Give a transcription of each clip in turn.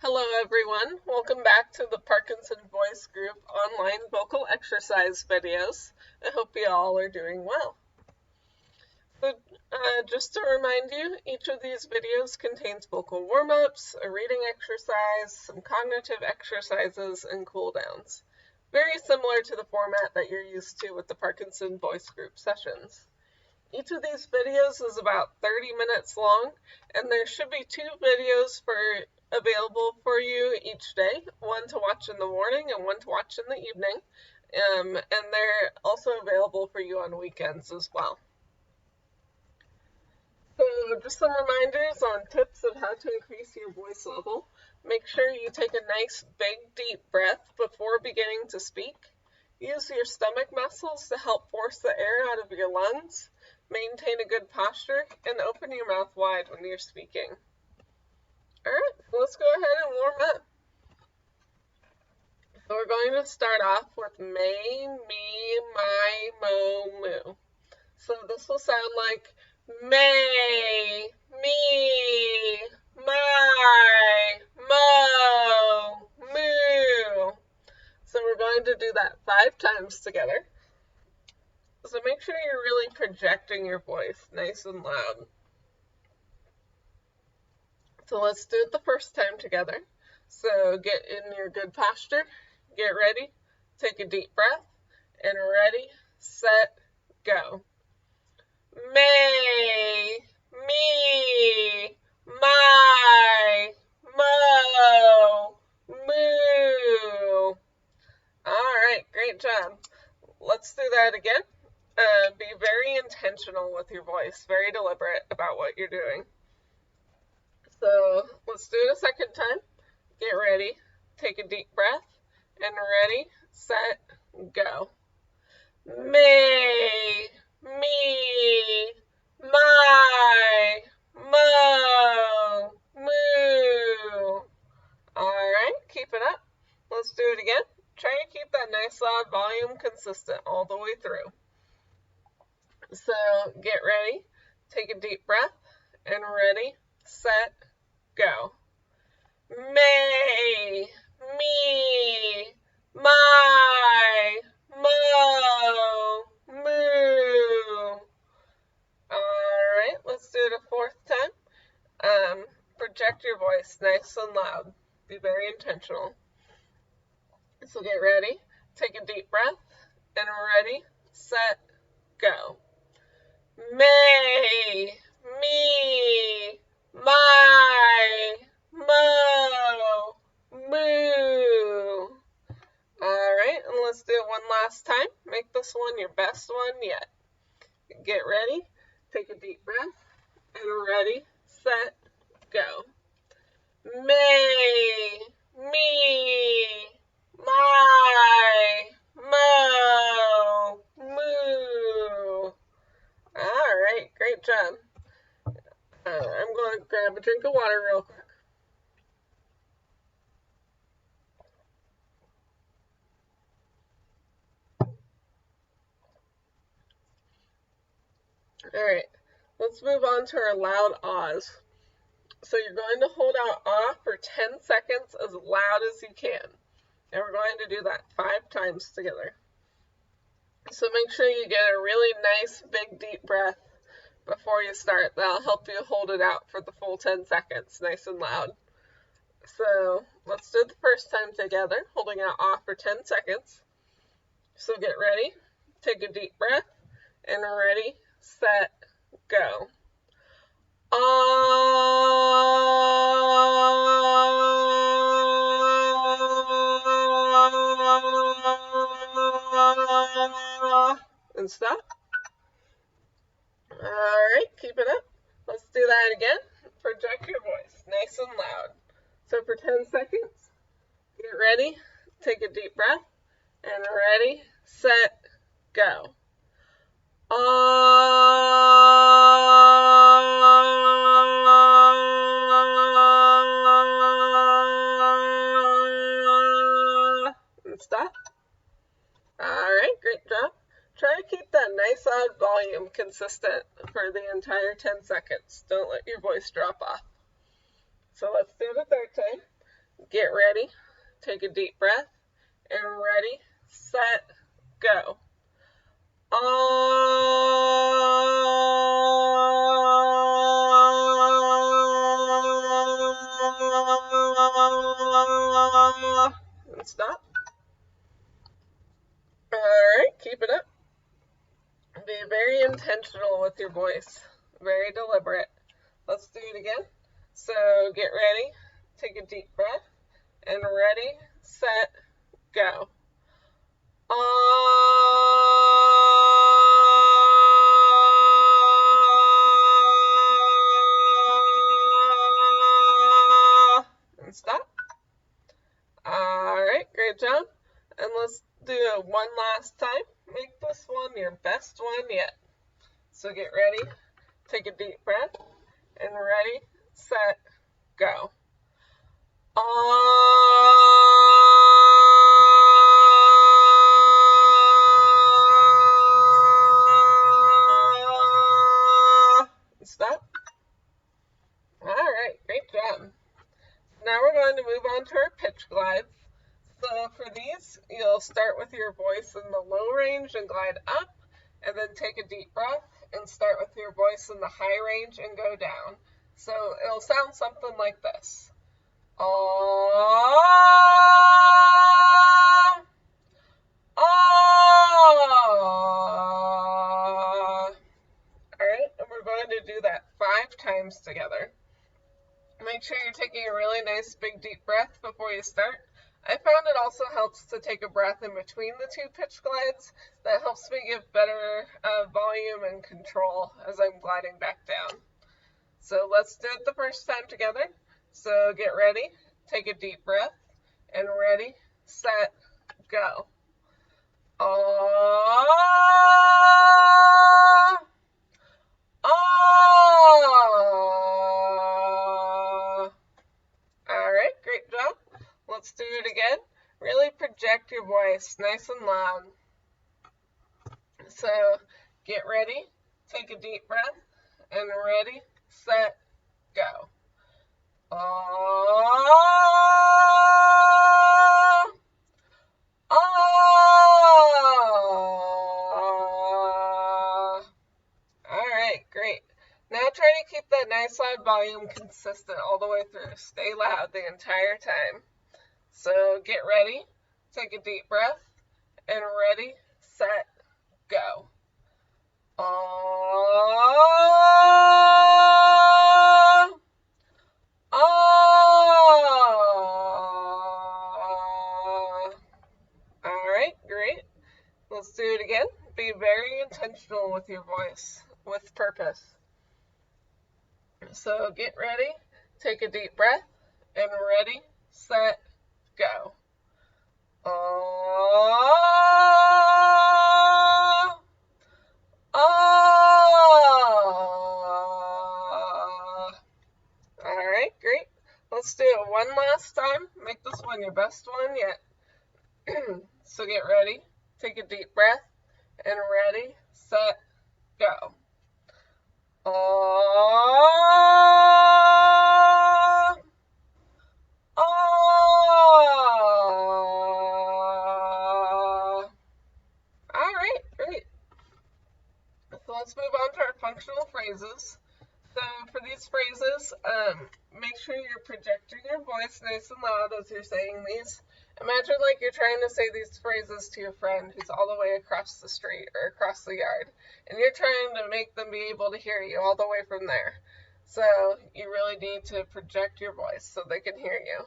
Hello everyone, welcome back to the Parkinson Voice Group online vocal exercise videos. I hope you all are doing well. Just to remind you, each of these videos contains vocal warm-ups, a reading exercise, some cognitive exercises, and cool downs. Very similar to the format that you're used to with the Parkinson Voice Group sessions. Each of these videos is about 30 minutes long, and there should be 2 videos available for you each day, one to watch in the morning and one to watch in the evening, and they're also available for you on weekends as well. So just some reminders on tips of how to increase your voice level. Make sure you take a nice big deep breath before beginning to speak. Use your stomach muscles to help force the air out of your lungs. Maintain a good posture and open your mouth wide when you're speaking. Alright, so let's go ahead and warm up. So we're going to start off with may, me, my, mo, moo. So this will sound like may, me, my, mo, moo. So we're going to do that 5 times together. So make sure you're really projecting your voice nice and loud. So let's do it the first time together. So get in your good posture, get ready, take a deep breath, and ready, set, go. May, me, my, mo, moo. Alright, great job. Let's do that again. Be very intentional with your voice, very deliberate about what you're doing. So let's do it a second time. Get ready, take a deep breath, and ready, set, go. May, me, my, mo, moo. Alright, keep it up. Let's do it again. Try and keep that nice loud volume consistent all the way through. So get ready, take a deep breath, and ready, set, go. May, me, my, mo, moo. Alright, let's do it a 4th time. Project your voice nice and loud. Be very intentional. So get ready, take a deep breath, and ready, set, go. May, me, my, mo, moo. Alright, and let's do it one last time. Make this one your best one yet. Get ready, take a deep breath, and ready, set, go. May, me, my, mo, moo. Alright, great job. I'm going to grab a drink of water real quick. Alright, let's move on to our loud ahs. So you're going to hold out ah for 10 seconds as loud as you can. And we're going to do that 5 times together. So make sure you get a really nice big deep breath before you start. That'll help you hold it out for the full 10 seconds, nice and loud. So let's do it the first time together, holding out ah for 10 seconds. So get ready, take a deep breath, and ready, set, go. And stop. Alright, keep it up. Let's do that again. Project your voice nice and loud. So for 10 seconds, get ready, take a deep breath, and ready, set, go. And stop. Alright, great job. Try to keep that nice loud volume consistent for the entire 10 seconds. Don't let your voice drop off. So let's do it a 3rd time. get ready, take a deep breath, and ready, set, go. And stop. Alright, keep it up. Be very intentional with your voice, very deliberate. Let's do it again. So get ready, take a deep breath, and ready, set, go. And stop. Alright, great job. And let's do it one last time. Make this one your best one yet. So get ready, take a deep breath, and ready, set, go. Stop. Alright, great job. Now we're going to move on to our pitch glides. So for these, you'll start with your voice in the low range and glide up, and then take a deep breath and start with your voice in the high range and go down. So it'll sound something like this. Alright, and we're going to do that 5 times together. Make sure you're taking a really nice big deep breath before you start. I found it also helps to take a breath in between the 2 pitch glides. That helps me give better volume and control as I'm gliding back down. So let's do it the first time together. So get ready, take a deep breath, and ready, set, go. Alright, great job. Let's do it again. Really project your voice nice and loud. So get ready, take a deep breath, and ready, set, go. Alright, great. Now try to keep that nice loud volume consistent all the way through. Stay loud the entire time. So get ready, take a deep breath, and ready, set, go. Alright, great. Let's do it again. Be very intentional with your voice, with purpose. So get ready, take a deep breath, and ready, set, go. Alright, great. Let's do it one last time. Make this one your best one yet. So get ready, take a deep breath, and ready, set, go. Alright, great. So let's move on to our functional phrases. So for these phrases, make sure you're projecting your voice nice and loud as you're saying these. Imagine like you're trying to say these phrases to your friend who's all the way across the street or across the yard, and you're trying to make them be able to hear you all the way from there. So you really need to project your voice so they can hear you.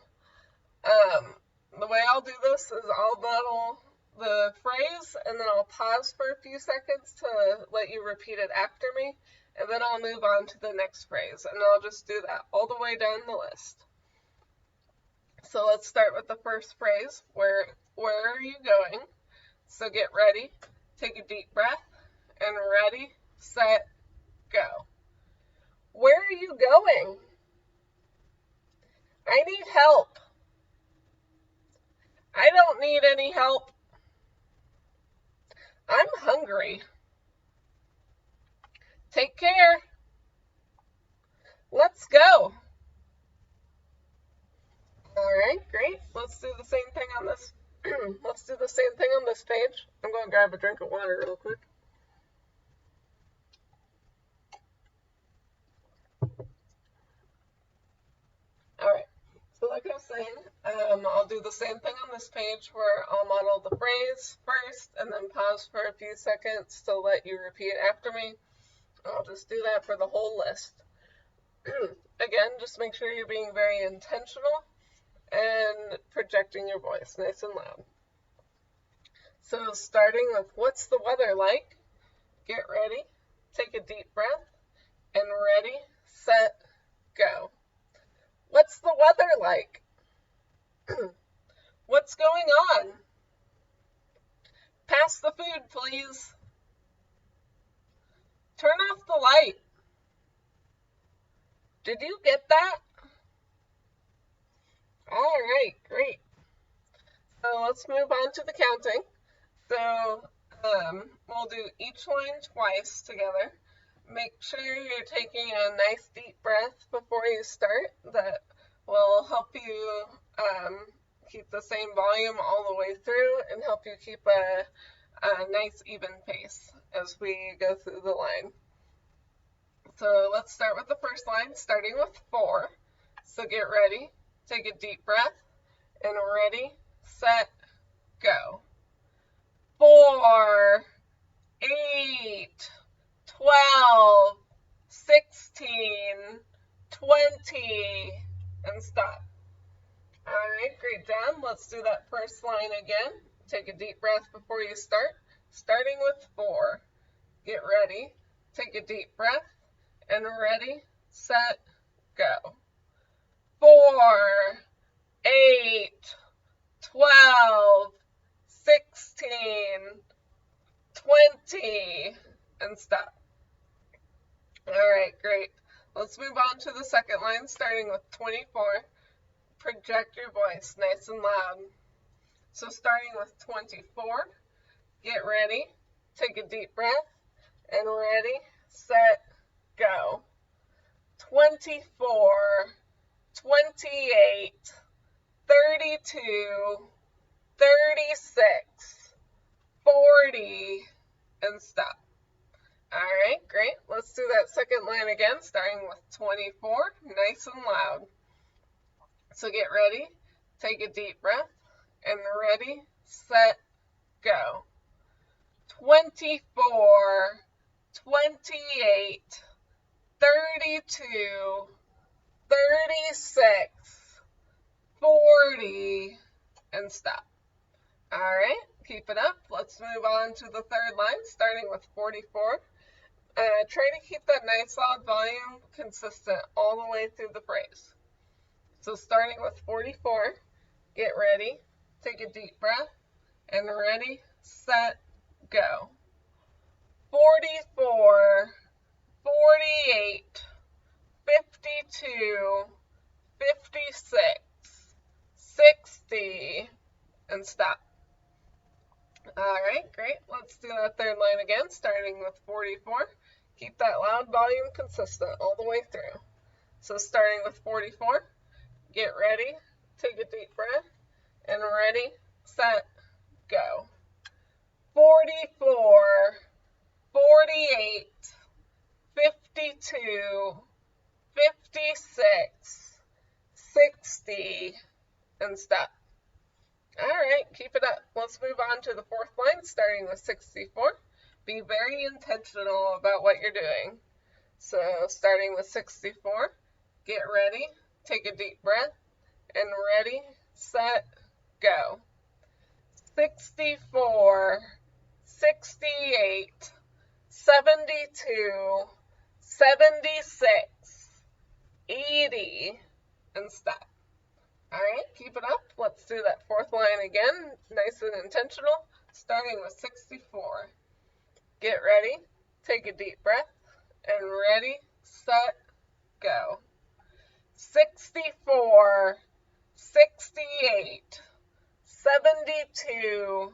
The way I'll do this is I'll model the phrase, and then I'll pause for a few seconds to let you repeat it after me, and then I'll move on to the next phrase, and I'll just do that all the way down the list. So let's start with the first phrase. Where are you going? So get ready, take a deep breath, and ready, set, go. Where are you going? I need help. I don't need any help. I'm hungry. Take care. Let's go. All right. right, great. Let's do the same thing on this. Let's do the same thing on this page. I'm going to grab a drink of water real quick. All right. So like I was saying, I'll do the same thing on this page where I'll model the phrase first and then pause for a few seconds to let you repeat after me. I'll just do that for the whole list. Again, just make sure you're being very intentional and projecting your voice nice and loud. So starting with what's the weather like? Get ready, take a deep breath, and ready, set, go. What's the weather like? What's going on? Pass the food, please. Turn off the light. Did you get that? All right, great. So let's move on to the counting. So we'll do each line twice together. Make sure you're taking a nice deep breath before you start. That will help you keep the same volume all the way through and help you keep a nice even pace as we go through the line. So let's start with the first line, starting with 4. So get ready, take a deep breath, and ready, set, go. 4, 8, 12, 16, 20, and stop. All right, great job. Let's do that first line again. Take a deep breath before you start. Starting with 4. Get ready, take a deep breath, and ready, set, go. 4, 8, 12, 16, 20, and stop. All right, great. Let's move on to the second line, starting with 24. Project your voice nice and loud. So starting with 24, get ready, take a deep breath, and ready, set, go. 24, 28, 32, 36, 40, and stop. All right, great. Let's do that second line again, starting with 24, nice and loud. So get ready, take a deep breath, and ready, set, go. 24, 28, 32, 36, 40, and stop. All right, keep it up. Let's move on to the third line, starting with 44. Try to keep that nice loud volume consistent all the way through the phrase. So starting with 44, get ready, take a deep breath, and ready, set, go. 44, 48, 52, 56, 60, and stop. All right, great. Let's do that third line again, starting with 44. Keep that loud volume consistent all the way through. So starting with 44, get ready, take a deep breath, and ready, set, go. 44, 48, 52, 56, 60, and stop. All right, keep it up. Let's move on to the fourth line, starting with 64. Be very intentional about what you're doing. So starting with 64, get ready, take a deep breath, and ready, set, go. 64, 68, 72, 76, 80, and stop. All right, keep it up. Let's do that fourth line again, nice and intentional, starting with 64. Get ready, take a deep breath, and ready, set, go. 64, 68, 72,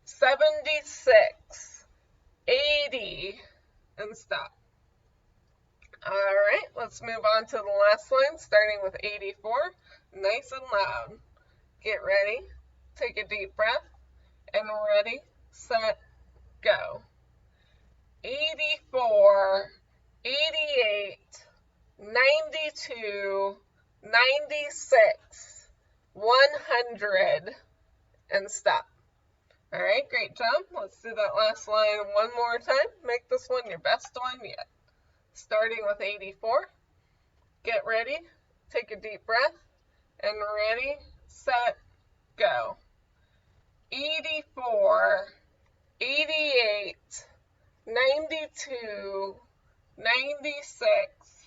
76, 80, and stop. All right, let's move on to the last line, starting with 84, nice and loud. Get ready, take a deep breath, and ready, set, go. 84, 88, 92, 96, 100, and stop. All right, great job. Let's do that last line one more time. Make this one your best one yet. Starting with 84. Get ready, take a deep breath, and ready, set, go. 84, 88, 92, 96,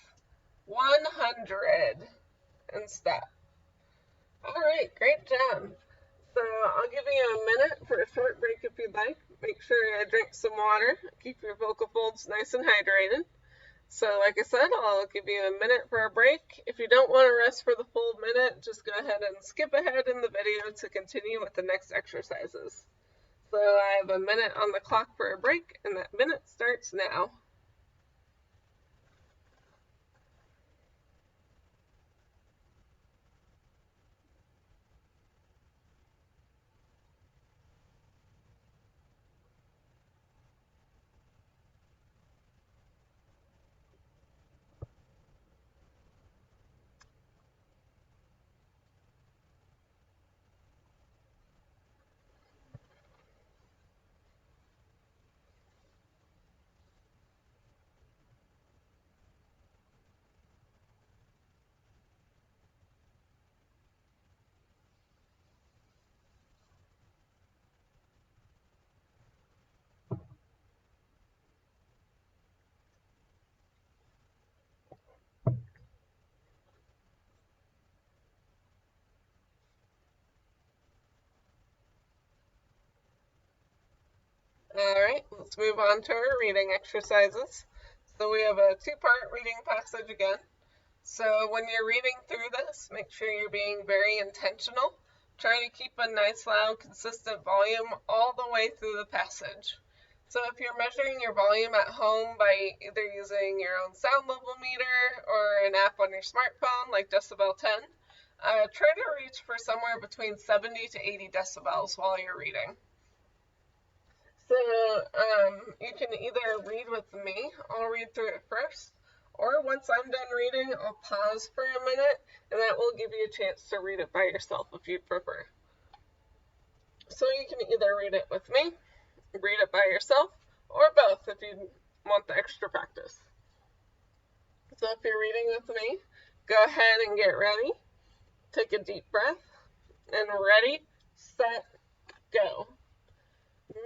100, and stop. All right, great job. So I'll give you a minute for a short break if you'd like. Make sure you drink some water. Keep your vocal folds nice and hydrated. So like I said, I'll give you a minute for a break. If you don't want to rest for the full minute, just go ahead and skip ahead in the video to continue with the next exercises. So I have a minute on the clock for a break, and that minute starts now. All right, let's move on to our reading exercises. So we have a two-part reading passage again. So when you're reading through this, make sure you're being very intentional. Try to keep a nice, loud, consistent volume all the way through the passage. So if you're measuring your volume at home by either using your own sound level meter or an app on your smartphone like Decibel 10, try to reach for somewhere between 70 to 80 decibels while you're reading. So you can either read with me, I'll read through it first, or once I'm done reading, I'll pause for a minute, and that will give you a chance to read it by yourself if you'd prefer. So you can either read it with me, read it by yourself, or both if you want the extra practice. So if you're reading with me, go ahead and get ready, take a deep breath, and ready, set, go.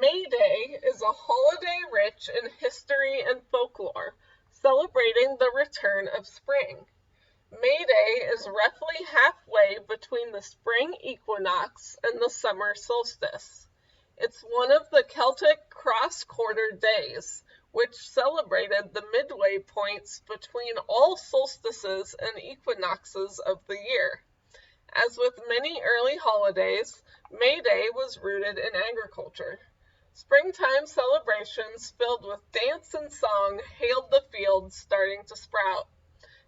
May Day is a holiday rich in history and folklore, celebrating the return of spring. May Day is roughly halfway between the spring equinox and the summer solstice. It's one of the Celtic cross-quarter days, which celebrated the midway points between all solstices and equinoxes of the year. As with many early holidays, May Day was rooted in agriculture. Springtime celebrations filled with dance and song hailed the fields starting to sprout.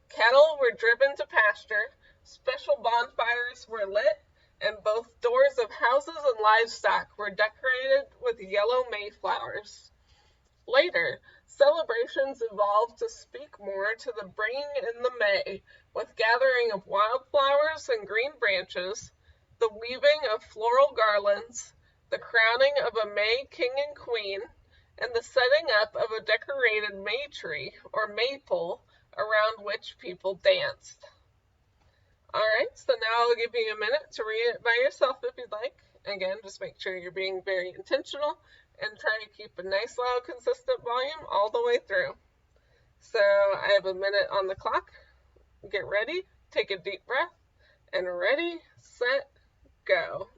Cattle were driven to pasture, special bonfires were lit, and both doors of houses and livestock were decorated with yellow mayflowers. Later, celebrations evolved to speak more to the bringing in the May, with gathering of wildflowers and green branches, the weaving of floral garlands, the crowning of a May king and queen, and the setting up of a decorated May tree or maypole around which people danced. Alright, so now I'll give you a minute to read it by yourself if you'd like. Again, just make sure you're being very intentional and try to keep a nice, loud, consistent volume all the way through. So I have a minute on the clock. Get ready, take a deep breath, and ready, set, go.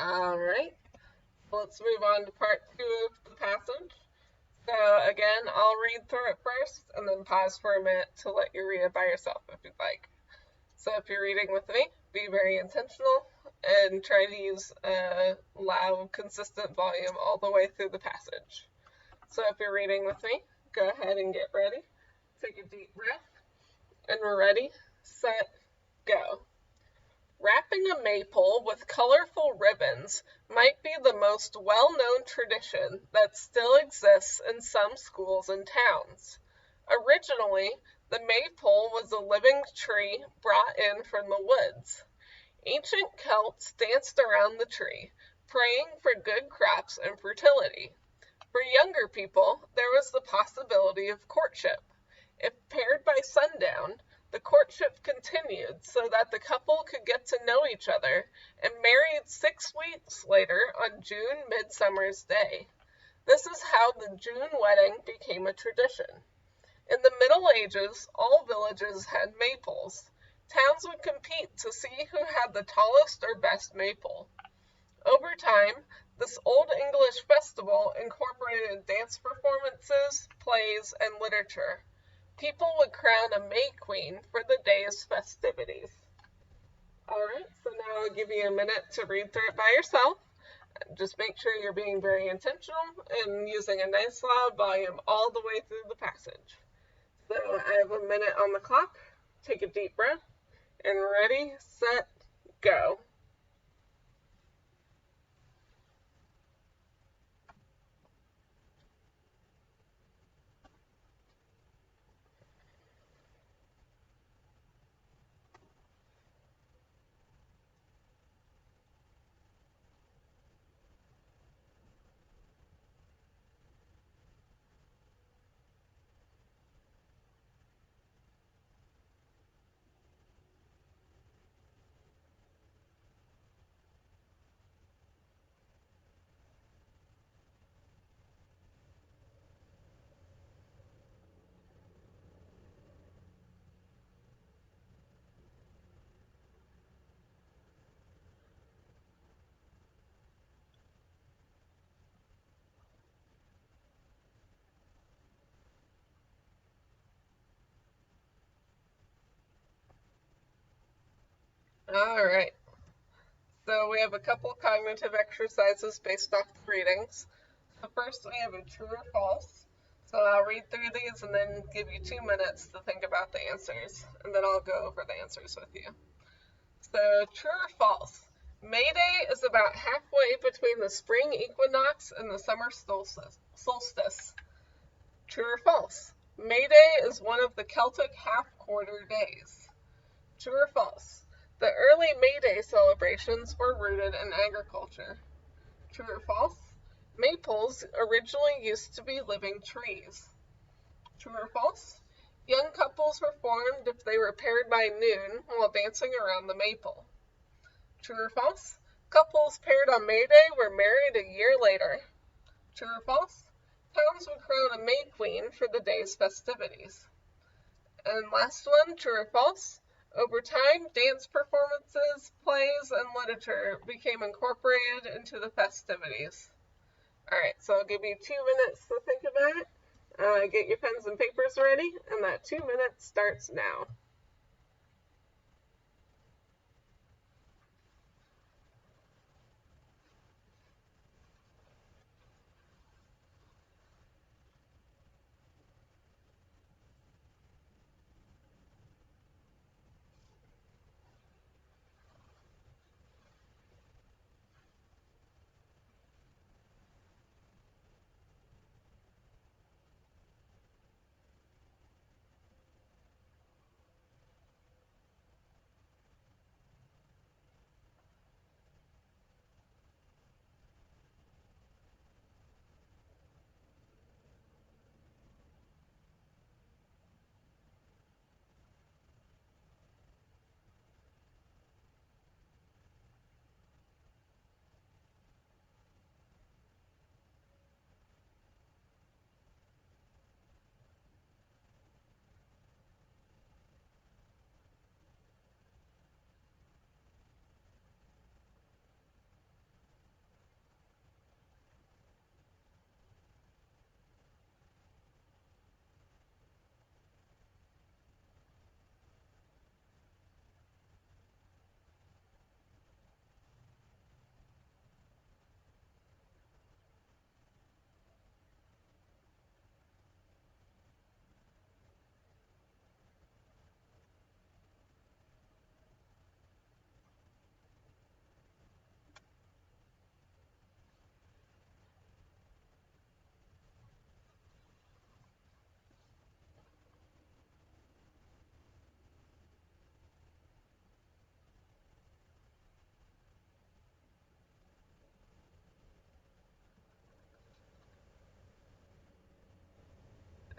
All right, let's move on to part 2 of the passage. So again, I'll read through it first and then pause for a minute to let you read it by yourself if you'd like. So if you're reading with me, be very intentional and try to use a loud, consistent volume all the way through the passage. So if you're reading with me, go ahead and get ready. Take a deep breath, and we're ready, set, go. Wrapping a maypole with colorful ribbons might be the most well-known tradition that still exists in some schools and towns. Originally, the maypole was a living tree brought in from the woods. Ancient Celts danced around the tree, praying for good crops and fertility. For younger people, there was the possibility of courtship. If paired by sundown, the courtship continued so that the couple could get to know each other and married 6 weeks later on June Midsummer's Day. This is how the June wedding became a tradition. In the Middle Ages, all villages had maypoles. Towns would compete to see who had the tallest or best maypole. Over time, this Old English festival incorporated dance performances, plays, and literature. People would crown a May Queen for the day's festivities. Alright, so now I'll give you a minute to read through it by yourself. Just make sure you're being very intentional and using a nice loud volume all the way through the passage. So I have a minute on the clock. Take a deep breath, and ready, set, go. Alright, so we have a couple cognitive exercises based off the readings. So first we have a true or false. So I'll read through these and then give you 2 minutes to think about the answers, and then I'll go over the answers with you. So true or false? May Day is about halfway between the spring equinox and the summer solstice. True or false? May Day is one of the Celtic half-quarter days. True or false? The early May Day celebrations were rooted in agriculture. True or false? Maples originally used to be living trees. True or false? Young couples were formed if they were paired by noon while dancing around the maple. True or false? Couples paired on May Day were married a year later. True or false? Towns would crown a May Queen for the day's festivities. And last one, true or false? Over time, dance performances, plays, and literature became incorporated into the festivities. Alright, so I'll give you 2 minutes to think about it. Get your pens and papers ready, and that 2 minutes starts now.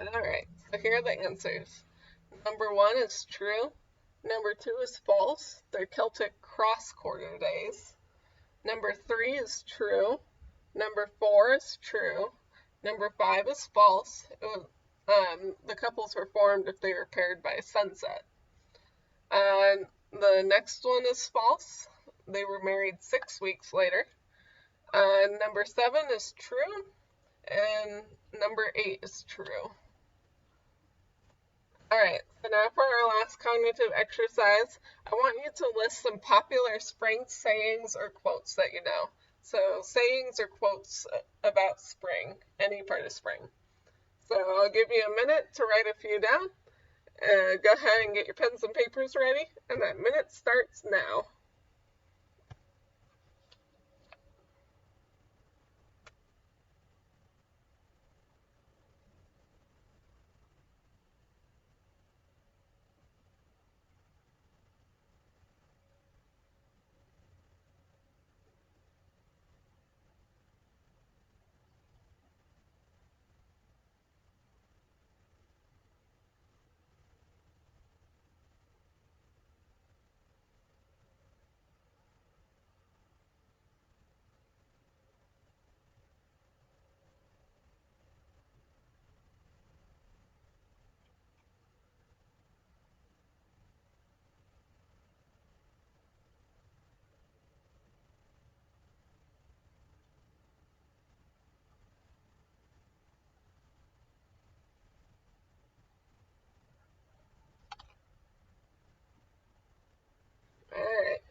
Alright, so here are the answers. Number 1 is true. Number 2 is false. They're Celtic cross quarter days. Number 3 is true. Number 4 is true. Number 5 is false. The couples were formed if they were paired by sunset. The next one is false. They were married 6 weeks later. Number 7 is true. And number 8 is true. Alright, so now for our last cognitive exercise, I want you to list some popular spring sayings or quotes that you know. So sayings or quotes about spring, any part of spring. So I'll give you a minute to write a few down. Go ahead and get your pens and papers ready, and that minute starts now. Alright,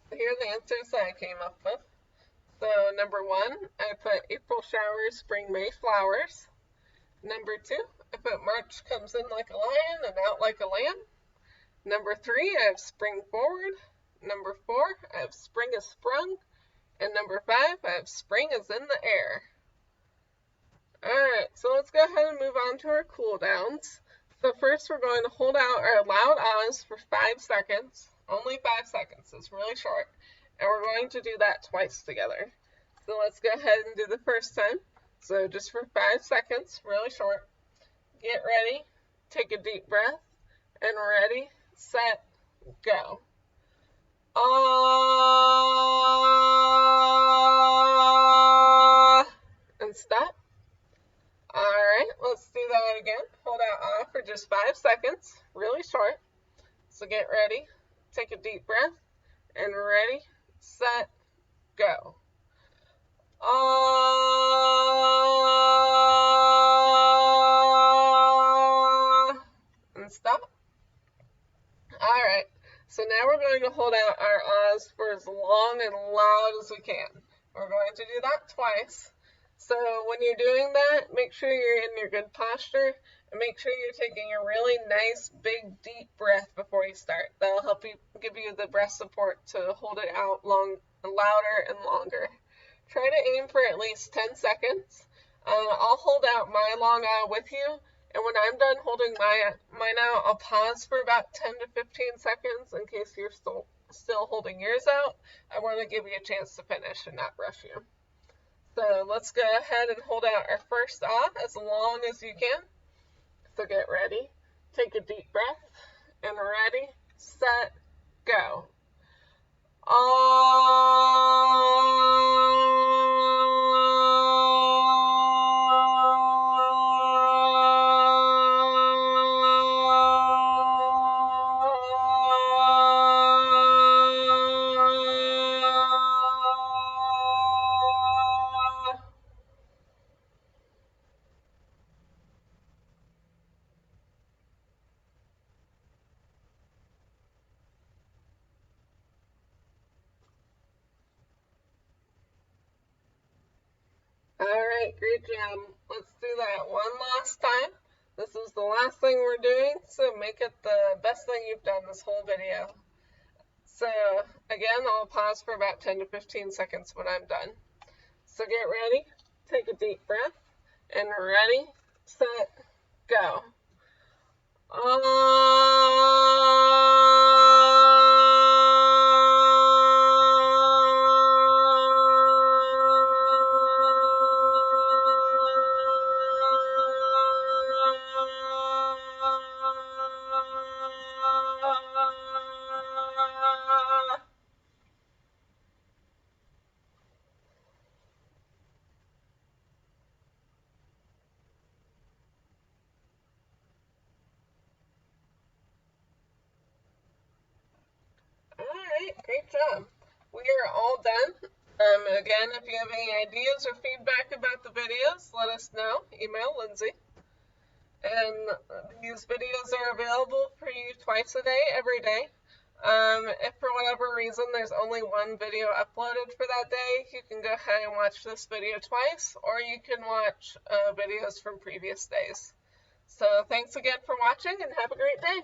so here are the answers that I came up with. So number 1, I put April showers, spring May flowers. Number 2, I put March comes in like a lion and out like a lamb. Number 3, I have spring forward. Number 4, I have spring is sprung. And number 5, I have spring is in the air. Alright, so let's go ahead and move on to our cool downs. So first we're going to hold out our loud ahs for 5 seconds. Only 5 seconds, it's really short. And we're going to do that twice together. So let's go ahead and do the first time. So just for 5 seconds, really short. Get ready, take a deep breath, and ready, set, go. Ah, and stop. Alright, let's do that again. Hold out ah for just 5 seconds, really short. So get ready, take a deep breath, and ready, set, go. Ah, and stop. Alright, so now we're going to hold out our ahs for as long and loud as we can. We're going to do that twice. So when you're doing that, make sure you're in your good posture, and make sure you're taking a really nice, big, deep breath before you start. That'll help you give you the breath support to hold it out louder and longer. Try to aim for at least 10 seconds. I'll hold out my long ah with you, and when I'm done holding mine out, I'll pause for about 10 to 15 seconds in case you're still holding yours out. I want to give you a chance to finish and not rush you. So let's go ahead and hold out our first ah as long as you can. So get ready, take a deep breath, and ready, set, go. Alright, great job. Let's do that one last time. This is the last thing we're doing, so make it the best thing you've done this whole video. So again, I'll pause for about 10 to 15 seconds when I'm done. So get ready, take a deep breath, and ready, set, go. Great job. We are all done. Again, if you have any ideas or feedback about the videos, let us know. Email Lindsay. And these videos are available for you twice a day, every day. If for whatever reason there's only one video uploaded for that day, you can go ahead and watch this video twice, or you can watch videos from previous days. So thanks again for watching, and have a great day.